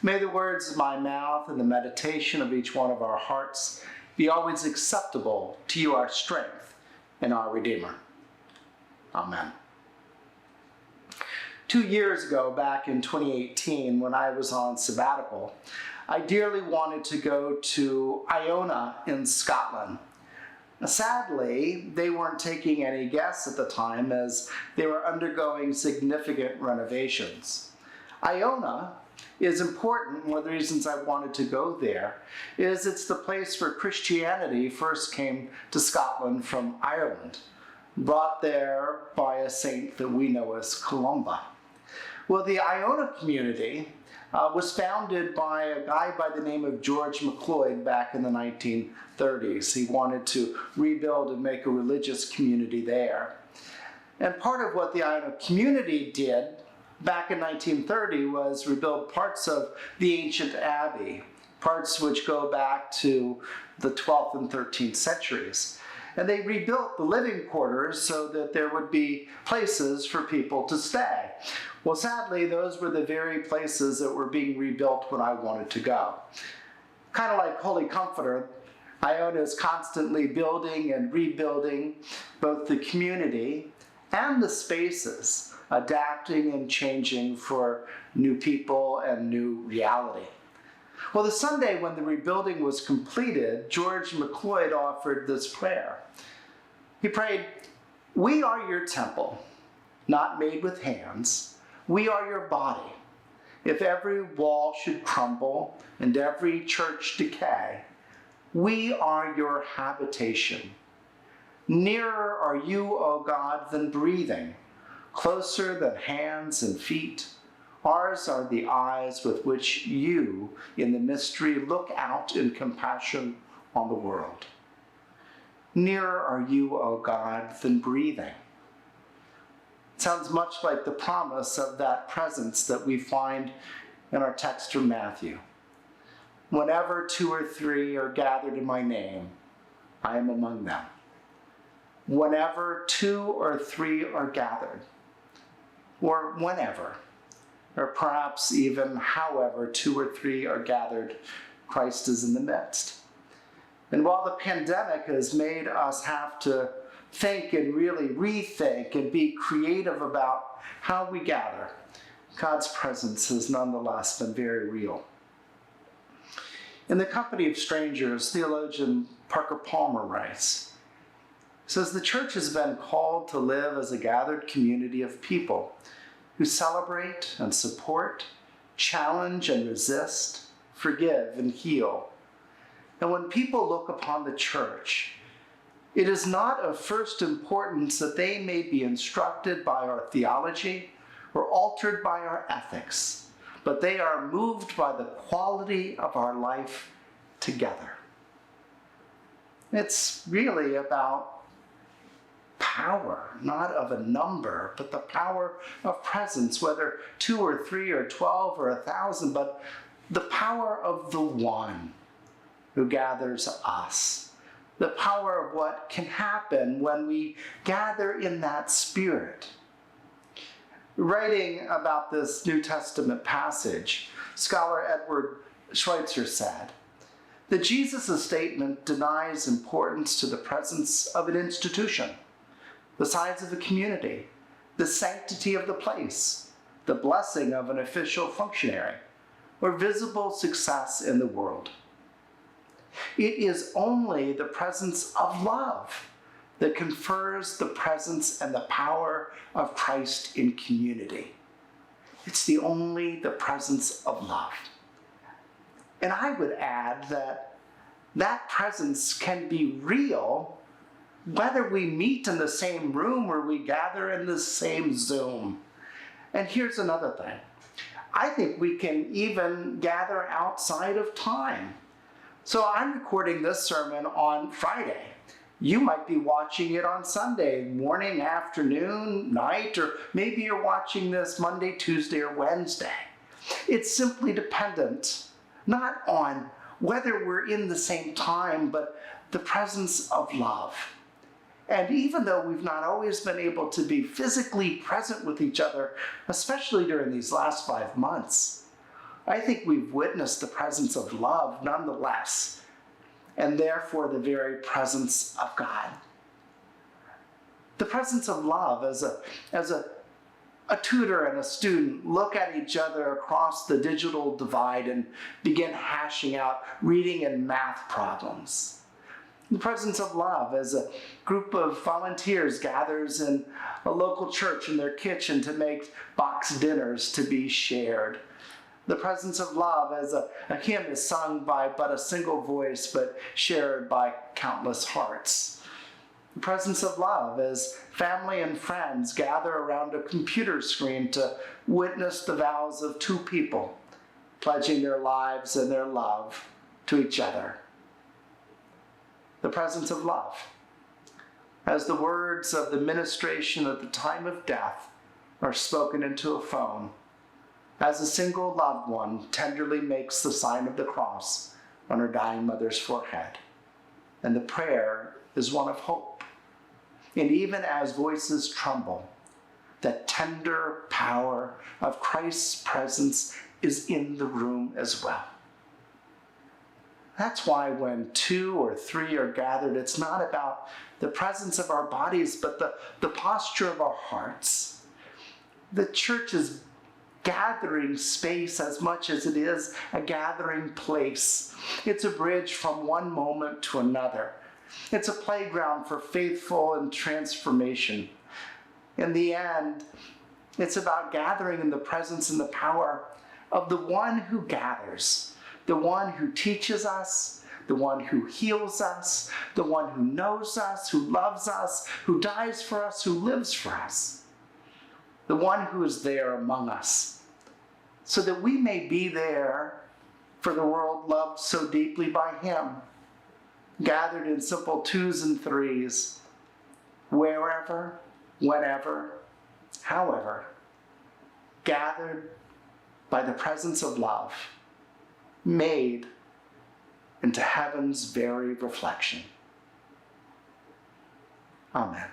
May the words of my mouth and the meditation of each one of our hearts be always acceptable to you, our strength and our Redeemer. Amen. 2 years ago, back in 2018, when I was on sabbatical, I dearly wanted to go to Iona in Scotland. Sadly, they weren't taking any guests at the time as they were undergoing significant renovations. Iona is important. One of the reasons I wanted to go there is it's the place where Christianity first came to Scotland from Ireland, brought there by a saint that we know as Columba. Well, the Iona community was founded by a guy by the name of George MacLeod back in the 1930s. He wanted to rebuild and make a religious community there. And part of what the Iona community did back in 1930 was rebuild parts of the ancient abbey, parts which go back to the 12th and 13th centuries. And they rebuilt the living quarters so that there would be places for people to stay. Well, sadly, those were the very places that were being rebuilt when I wanted to go. Kind of like Holy Comforter, Iona is constantly building and rebuilding both the community and the spaces, adapting and changing for new people and new reality. Well, the Sunday when the rebuilding was completed, George MacLeod offered this prayer. He prayed, "We are your temple, not made with hands. We are your body. If every wall should crumble and every church decay, we are your habitation. Nearer are you, O God, than breathing, closer than hands and feet. Ours are the eyes with which you, in the mystery, look out in compassion on the world. Nearer are you, O God, than breathing." It sounds much like the promise of that presence that we find in our text from Matthew. Whenever 2 or 3 are gathered in my name, I am among them. Whenever 2 or 3 are gathered, or whenever, or perhaps even however 2 or 3 are gathered, Christ is in the midst. And while the pandemic has made us have to think and really rethink and be creative about how we gather, God's presence has nonetheless been very real. In the company of strangers, theologian Parker Palmer writes, says, "The church has been called to live as a gathered community of people who celebrate and support, challenge and resist, forgive and heal. And when people look upon the church, it is not of first importance that they may be instructed by our theology or altered by our ethics, but they are moved by the quality of our life together." It's really about power, not of a number, but the power of presence, whether 2 or 3 or 12 or 1,000, but the power of the one who gathers us, the power of what can happen when we gather in that spirit. Writing about this New Testament passage, scholar Edward Schweitzer said that Jesus' statement denies importance to the presence of an institution, the size of a community, the sanctity of the place, the blessing of an official functionary, or visible success in the world. It is only the presence of love that confers the presence and the power of Christ in community. It's the presence of love. And I would add that that presence can be real whether we meet in the same room or we gather in the same Zoom. And here's another thing. I think we can even gather outside of time. So I'm recording this sermon on Friday. You might be watching it on Sunday, morning, afternoon, night, or maybe you're watching this Monday, Tuesday, or Wednesday. It's simply dependent, not on whether we're in the same time, but the presence of love. And even though we've not always been able to be physically present with each other, especially during these last 5 months, I think we've witnessed the presence of love nonetheless, and therefore the very presence of God. The presence of love as a tutor and a student look at each other across the digital divide and begin hashing out reading and math problems. The presence of love as a group of volunteers gathers in a local church in their kitchen to make box dinners to be shared. The presence of love as a hymn is sung by but a single voice but shared by countless hearts. The presence of love as family and friends gather around a computer screen to witness the vows of two people, pledging their lives and their love to each other. The presence of love as the words of the ministration at the time of death are spoken into a phone, as a single loved one tenderly makes the sign of the cross on her dying mother's forehead. And the prayer is one of hope. And even as voices tremble, the tender power of Christ's presence is in the room as well. That's why when 2 or 3 are gathered, it's not about the presence of our bodies, but the posture of our hearts. The church is gathering space as much as it is a gathering place. It's a bridge from one moment to another. It's a playground for faithful and transformation. In the end, it's about gathering in the presence and the power of the one who gathers, the one who teaches us, the one who heals us, the one who knows us, who loves us, who dies for us, who lives for us, the one who is there among us, so that we may be there for the world loved so deeply by him, gathered in simple 2s and 3s, wherever, whenever, however, gathered by the presence of love, made into heaven's very reflection. Amen.